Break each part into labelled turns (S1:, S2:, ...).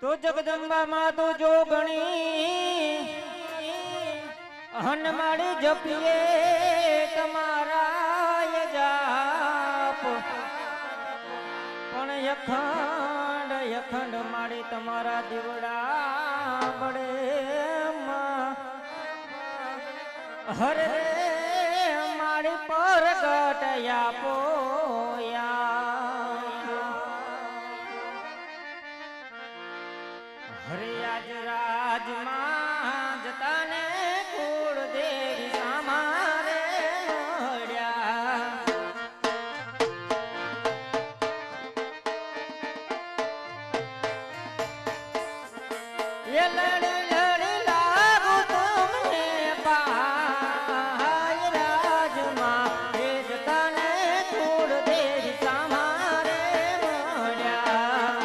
S1: તો જગદંબા માં તો જો ગણી હનમાળી જપીએ તમારા જાપ પણ યખંડ માળી તમારા દીવડા બળે હરે માળી પર ગટયા પોયા હરે આજ રાજમાં જતાને કુળ દેવી સામારે મળ્યા એ લડી લડી લાગુ તમને પાય રાજમાં એ જતાને કુળ દેવી સામારે મળ્યા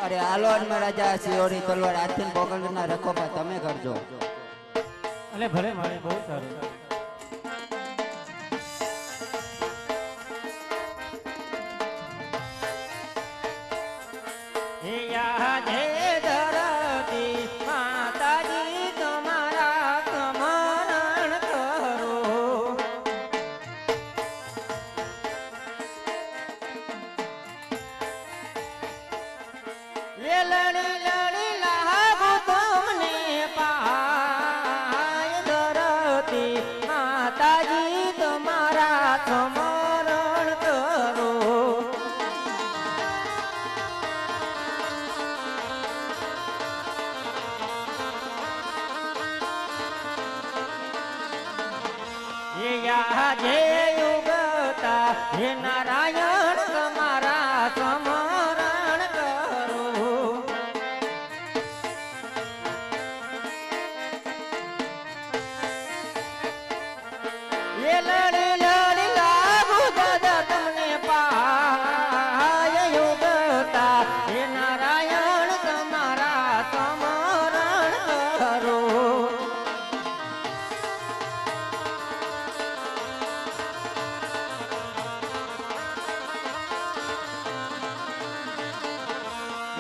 S2: અરે આલોન માં રાજા સિયોરી તલવાર હાથીન બોગલ ના રખોપા તમે કરજો.
S1: અલે ભલે મારે બહુ સારું. હે યા હે ધરતી માતાજી તમારા કમરણ કરો એ લડી લડી લાગુ તમને પાય ધરતી માતાજી તમારા સમરણ કરો એ યા જે યુગતા હે નારાયણ તમારા સમરણ કરો એ લડી લડી લાગુ દાદા તમને પાય યુગતા હે નારાયણ તમારા સમરણ કરો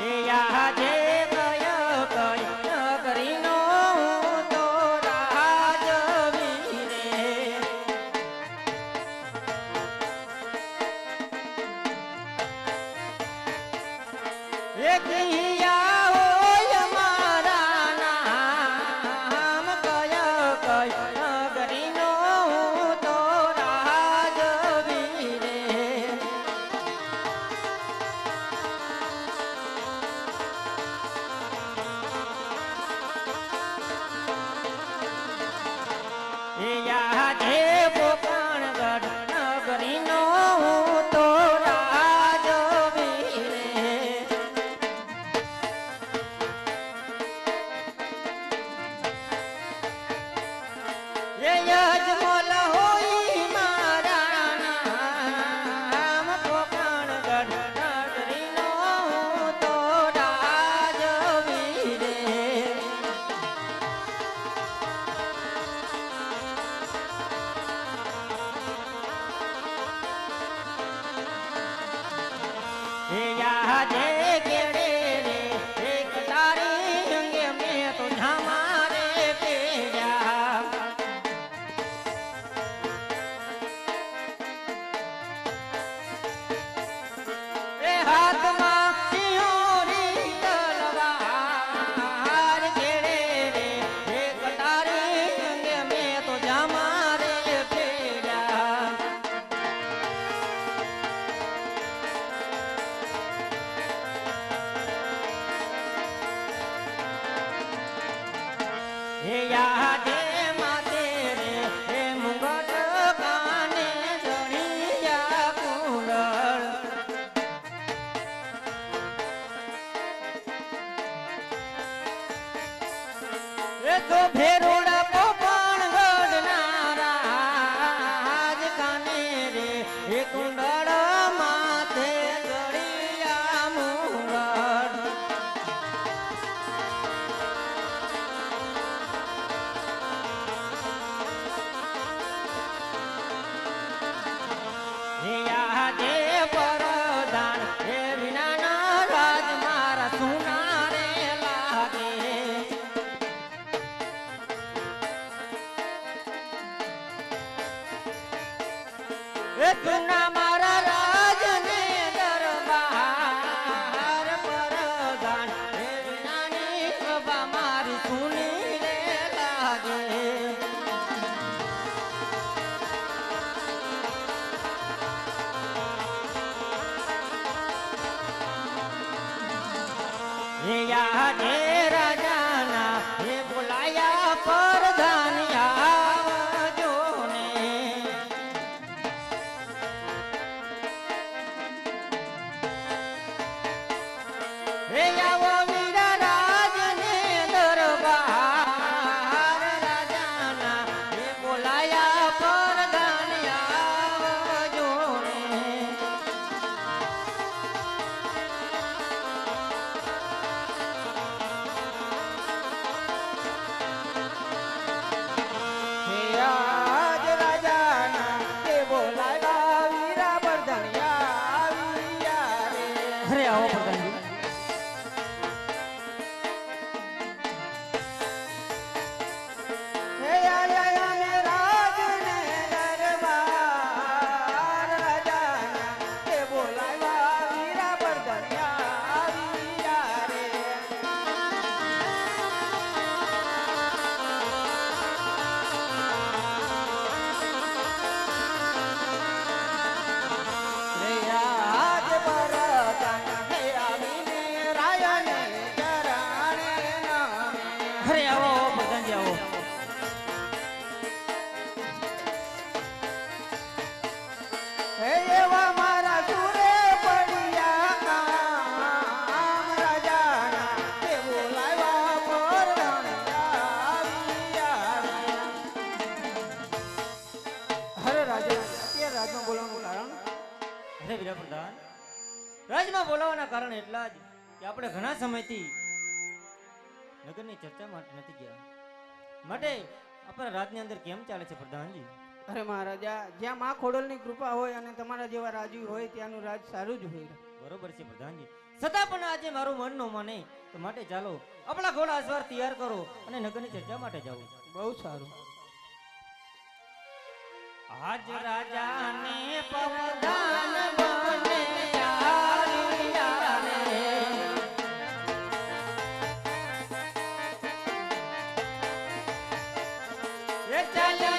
S1: એ યા જે કય કરીનો તો રાજવીરે એ કહિયા હોય મારા નામ કય કરીનો તો રાજવીરે એ યા જે પોકણગઢ નગરીનો તો રાજવીરે એ યજમલ હોય મારા નામ પોકણગઢ નગરીનો તો રાજવીરે હે યા જે કેડે રે એક તારી અંગે મેં તો ઝામારે પેડ્યા એ હાથમાં સિંહોરી તલવાર કેડે રે એક તારી અંગે મેં તો ઝામારે પેડ્યા આજે માતે રે એ મુંગટ કાને જડિયા કુંડળ એ તો ભેરોડા પોપણ ગઢના રાજ કાને રે એ કુંડળ માથે જડિયા મુંગળ આજે પરદાન હે વિનાના રાજ મારા સુના રે લાગે એ સુના મારા રાજ ને દરબાર પરદાન હે વિનાની સભા મારી સુની રે લાગે આજે રાજાના હે બોલાયા પરધાન આવજો ને હે આવો વીરા રાજને દરબાર રાજાના હે બોલાયા પરધાન આવજો ને
S3: આજ રાજાના તે બોલાવ્યા વીરા બરધણિયા આવ્યા રે.
S1: અરે આવો પ્રધાનજી
S3: હે આયા અમે રાજને દરબાર રાજાના તે બોલાવ્યા વીરા બરધણિયા આવ્યા રે. રે આજ બરદાન હે આવીને રાયને ચરણે નામે.
S1: અરે આવો પ્રધાનજી આવો
S3: હે એવા મારા સુરે પડ્યા આમ રાજાના તે બોલાવ્યા પરધાન આવ્યા રે. હરે રાજા અત્યારે રાજમાં બોલવાનું કારણ
S1: અરે વીરા પ્રધાન રાજમાં બોલાવાના કારણ એટલા જ કે આપણે ઘણા સમયથી નગરની ચર્ચા માટે નથી ગયા માટે આપણા રાજની અંદર કેમ ચાલે છે પ્રધાનજી
S3: અરે મહારાજા જ્યાં માં ખોડલની કૃપા હોય અને તમારા જેવા રાજુ હોય ત્યાંનું રાજ સારું જ હોય.
S1: બરોબર છે પ્રધાનજી છતાં પણ આજે મારું મન ન માને તો માટે ચાલો આપણા ઘોડા અસવાર તૈયાર કરો અને નગરની ચર્ચા માટે જાઓ
S3: બહુ સારું.
S1: આજ રાજાને પવદાન બને આવ્યા રે. એ ચાલ્યા